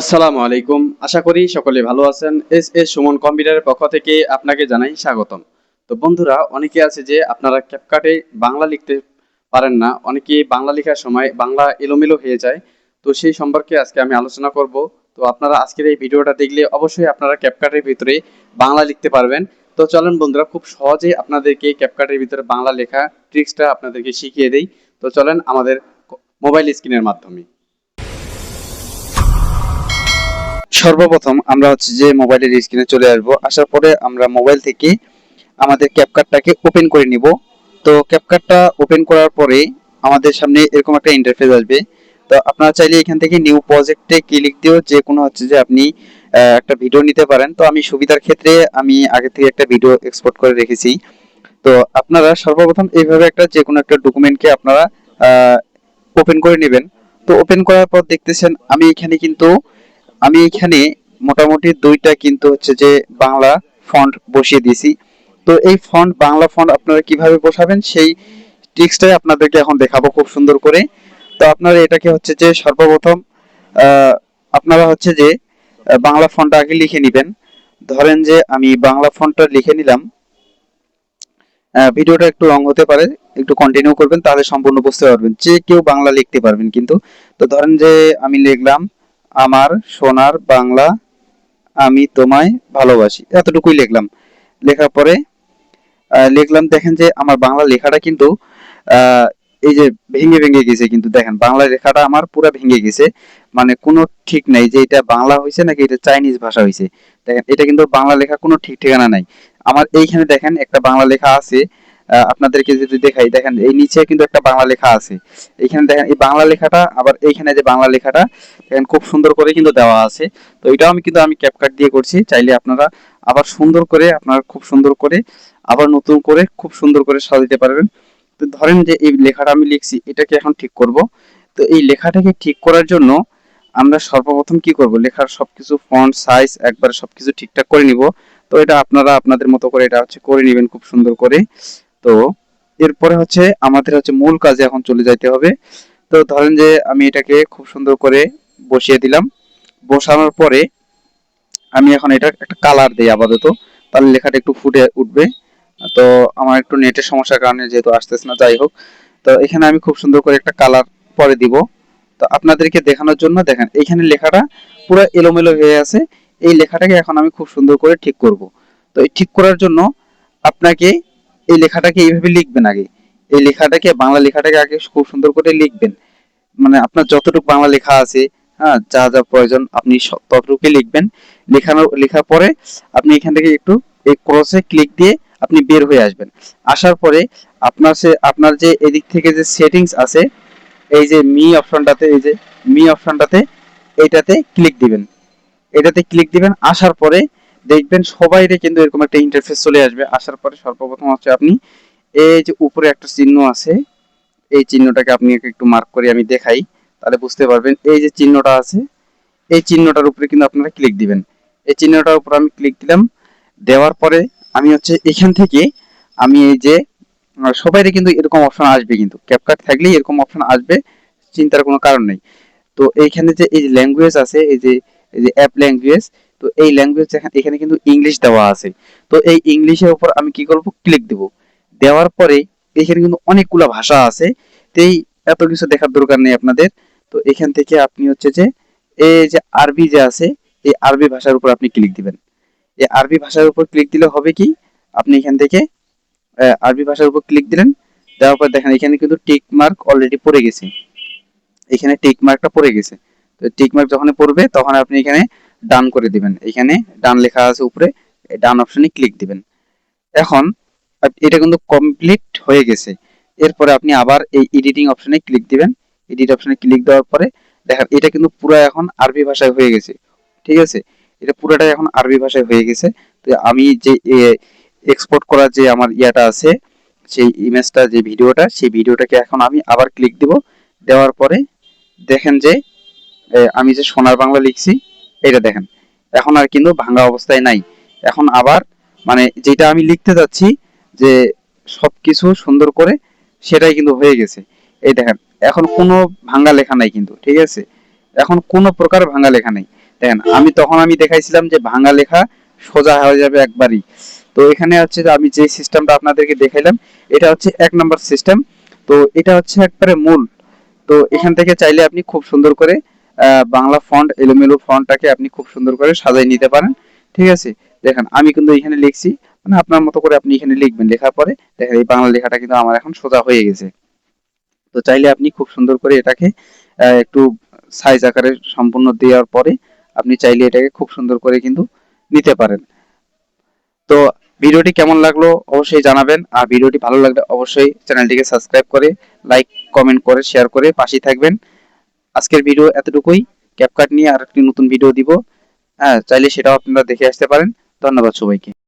আসসালামু আলাইকুম। আশা করি সকলে ভালো আছেন। এস এস সুমন কম্পিউটারের পক্ষ থেকে আপনাকে জানাই স্বাগতম। তো বন্ধুরা, অনেকে আছে যে আপনারা ক্যাপকাটে বাংলা লিখতে পারেন না। অনেকেই বাংলা লেখার সময় বাংলা এলোমেলো হয়ে যায়। তো সেই সম্পর্কে আজকে আমি আলোচনা করব। তো আপনারা আজকের এই ভিডিওটা দেখলে অবশ্যই আপনারা ক্যাপকাটের ভিতরে বাংলা লিখতে পারবেন। তো চলেন বন্ধুরা, খুব সহজে আপনাদেরকে ক্যাপকাটের ভিতরে বাংলা লেখা ট্রিক্সটা আপনাদেরকে শিখিয়ে দেই। তো চলেন আমাদের মোবাইল স্ক্রিনের মাধ্যমে। সর্বপ্রথম আমরা হচ্ছে যে মোবাইলের স্ক্রিনে চলে আসবো। আসার পরে আমরা মোবাইল থেকে আমাদের ক্যাপকাটটাকে ওপেন করে নিব। তো ক্যাপকাটটা ওপেন করার পরে আমাদের সামনে এরকম একটা ইন্টারফেস আসবে। তো আপনারা চাইলে এখান থেকে নিউ প্রজেক্টে ক্লিক দিয়েও যে কোনো হচ্ছে যে আপনি একটা ভিডিও নিতে পারেন। তো আমি সুবিধার ক্ষেত্রে আমি আগে থেকে একটা ভিডিও এক্সপোর্ট করে রেখেছি। তো আপনারা সর্বপ্রথম এইভাবে একটা যে কোনো একটা ডকুমেন্টকে আপনারা ওপেন করে নেবেন। তো ওপেন করার পর দেখতেছেন আমি এখানে মোটামুটি দুইটা কিন্তু হচ্ছে যে বাংলা ফন্ট বসিয়ে দিয়েছি। তো এই ফন্ট বাংলা ফন্ট আপনারা কিভাবে বসাবেন সেই ট্রিক্সটাই আপনাদেরকে এখন দেখাবো খুব সুন্দর করে। তো আপনারা এটাকে হচ্ছে যে সর্বপ্রথম আহ, আপনারা হচ্ছে যে বাংলা ফন্টটা আগে লিখে নেবেন। ধরেন যে আমি বাংলা ফন্টটা লিখে নিলাম। ভিডিওটা একটু লং হতে পারে, একটু কন্টিনিউ করবেন তাহলে সম্পূর্ণ বুঝতে পারবেন, যে কেউ বাংলা লিখতে পারবেন কিন্তু। তো ধরেন যে আমি লিখলাম আমার সোনার বাংলা, আমি তোমায় ভালোবাসি, এতটুকুই লিখলাম। লেখার পরে লিখলাম, দেখেন যে আমার বাংলা লেখাটা কিন্তু আহ, এই যে ভেঙে ভেঙে গেছে, কিন্তু দেখেন বাংলা লেখাটা আমার পুরো ভেঙে গেছে। মানে কোনো ঠিক নাই যে এটা বাংলা হয়েছে নাকি এটা চাইনিজ ভাষা হয়েছে। দেখেন এটা কিন্তু বাংলা লেখা কোনো ঠিক ঠিকানা নাই। আমার এইখানে দেখেন একটা বাংলা লেখা আছে। আপনাদেরকে যদি দেখাই, দেখেন এই নিচে কিন্তু একটা বাংলা লেখা আছে। এইখানে দেখেন এই বাংলা লেখাটা, আবার এইখানে যে বাংলা লেখাটা দেখেন খুব সুন্দর করে কিন্তু দেওয়া আছে। তো এটাও আমি ক্যাপকাট দিয়ে করছি। চাইলে আপনারা আবার সুন্দর করে, আপনারা খুব সুন্দর করে আবার নতুন করে খুব সুন্দর করে সাজাতে পারবেন। তো ধরেন যে এই লেখাটা আমি লিখছি, এটাকে এখন ঠিক করব। তো এই লেখাটাকে ঠিক করার জন্য আমরা সর্বপ্রথম কি করব, লেখার সবকিছু ফন্ট সাইজ একবারে সবকিছু ঠিকঠাক করে নিব। তো এটা আপনারা আপনাদের মতো করে এটা হচ্ছে করে নেবেন খুব সুন্দর করে। তো এরপরে হচ্ছে আমাদের হচ্ছে মূল কাজে এখন চলে যাইতে হবে। তো ধরেন যে আমি এটাকে খুব সুন্দর করে বসিয়ে দিলাম। বসানোর পরে আমি এখন এটা একটা কালার দেই আপাতত, তাহলে লেখাটা একটু ফুটে উঠবে। তো আমার একটু নেটের সমস্যার কারণে যেহেতু আসতেছে না, যাই হোক। তো এখানে আমি খুব সুন্দর করে একটা কালার পরে দিব। তো আপনাদেরকে দেখানোর জন্য দেখেন এইখানে লেখাটা পুরো এলোমেলো হয়ে আছে। এই লেখাটাকে এখন আমি খুব সুন্দর করে ঠিক করব। তো এই ঠিক করার জন্য আপনাকে এই লেখাটাকে এইভাবে লিখবেন আগে। এই লেখাটাকে বাংলা লেখাটাকে আগে খুব সুন্দর করে লিখবেন। মানে আপনার যতটুকু বাংলা লেখা আছে, হ্যাঁ, যা যা প্রয়োজন আপনি ততটুকুই লিখবেন। লেখার পরে আপনি এখান থেকে একটু এই ক্রসে ক্লিক দিয়ে আপনি বের হয়ে আসবেন। আসার পরে আপনার যে এদিক থেকে যে সেটিংস আছে, এই যে মি অপশনটাতে, এই যে মি অপশনটাতে এইটাতে ক্লিক দিবেন। এটাতে ক্লিক দিবেন, আসার পরে দেখবেন সবাইরে কিন্তু এরকম একটা ইন্টারফেস চলে আসবে। আসার পরে সর্বপ্রথম হচ্ছে আপনি এই যে উপরে একটা চিহ্ন আছে, এই চিহ্নটাকে আপনি একটু মার্ক করে আমি দেখাই, তাহলে বুঝতে পারবেন। এই যে চিহ্নটা আছে, এই চিহ্নটার উপরে কিন্তু আপনারা ক্লিক দিবেন। এই চিহ্নটার উপর আমি ক্লিক দিলাম। দেওয়ার পরে আমি হচ্ছে এখান থেকে আমি এই যে সবাইরে কিন্তু এরকম অপশন আসবে, কিন্তু ক্যাপকাট থাকলেই এরকম অপশন আসবে, চিন্তার কোনো কারণ নেই। তো এইখানে যে এই যে ল্যাঙ্গুয়েজ আছে, এই যে অ্যাপ ল্যাঙ্গুয়েজ, তো এই ল্যাঙ্গুয়েজ এখানে কিন্তু ইংলিশ দেওয়া আছে। তো এই ইংলিশের উপর আমি কি করব, ক্লিক দেব। দেওয়ার পরে এখানে কিন্তু অনেকগুলো ভাষা আছে। তো এই এত কিছু দেখার দরকার নেই আপনাদের। তো এখান থেকে আপনি হচ্ছে যে এই যে আরবি যে আছে, এই আরবি ভাষার উপর আপনি ক্লিক দিবেন। এই আরবি ভাষার উপর ক্লিক দিলে হবে কি, আপনি এখান থেকে আরবি ভাষার উপর ক্লিক দিলেন। দেওয়ার পর দেখেন এখানে কিন্তু টিক মার্ক অলরেডি পড়ে গেছে। এখানে টিক মার্কটা পড়ে গেছে। তো টিক মার্ক যখন পড়বে তখন আপনি এখানে ডান করে দিবেন। এখানে ডান লেখা আছে উপরে, এই ডান অপশনে ক্লিক দিবেন। এখন এটা কিন্তু কমপ্লিট হয়ে গেছে। এরপরে আপনি আবার এই এডিটিং অপশনে ক্লিক দিবেন। এডিট অপশনে ক্লিক দেওয়ার পরে দেখেন এটা কিন্তু পুরো এখন আরবি ভাষায় হয়ে গেছে। ঠিক আছে, এটা পুরোটাই এখন আরবি ভাষায় হয়ে গেছে। তো আমি যে এক্সপোর্ট করার যে আমার ইয়াটা আছে, সেই ইমেজটা, যে ভিডিওটা, সেই ভিডিওটাকে এখন আমি আবার ক্লিক দিব। দেওয়ার পরে দেখেন যে আমি যে সোনার বাংলা লিখছি, এটা দেখেন এখন আর কিন্তু ভাঙা অবস্থায় নাই। এখন আবার মানে যেটা আমি লিখতে যাচ্ছি যে সবকিছু সুন্দর করে, সেটাই কিন্তু হয়ে গেছে। এই দেখেন এখন কোনো ভাঙা লেখা নাই কিন্তু, ঠিক আছে, এখন কোনো প্রকার ভাঙা লেখা নেই। দেখেন আমি দেখাইছিলাম যে ভাঙা লেখা সোজা হয়ে যাবে একবারই। তো এখানে হচ্ছে যে আমি যে সিস্টেমটা আপনাদেরকে দেখাইলাম, এটা হচ্ছে 1 নম্বর সিস্টেম। তো এটা হচ্ছে একবারে মূল। তো এখান থেকে চাইলে আপনি খুব সুন্দর করে বাংলা ফন্ট, এলোমেলো ফন্টটাকে আপনি খুব সুন্দর করে সাজিয়ে নিতে পারেন। ঠিক আছে? দেখেন আমি কিন্তু এখানে লিখছি, মানে আপনার মতো করে আপনি এখানে লিখবেন। লেখার পরে দেখেন এই বাংলা লেখাটা কিন্তু আমার এখন সোজা হয়ে গেছে। তো চাইলে আপনি খুব সুন্দর করে এটাকে একটু সাইজ আকারে সম্পূর্ণ দেওয়ার পরে আপনি চাইলে এটাকে খুব সুন্দর করে কিন্তু নিতে পারেন। তো ভিডিওটি কেমন লাগলো অবশ্যই জানাবেন, আর ভিডিওটি ভালো লাগলে অবশ্যই চ্যানেলটিকে সাবস্ক্রাইব করে লাইক, কমেন্ট করে, শেয়ার করে পাশেই থাকবেন। আজকের ভিডিও এতটুকুই। ক্যাপকাট নিয়ে আর একটি নতুন ভিডিও দিব। হ্যাঁ, চাইলে সেটাও আপনারা দেখে আসতে পারেন। ধন্যবাদ সবাইকে।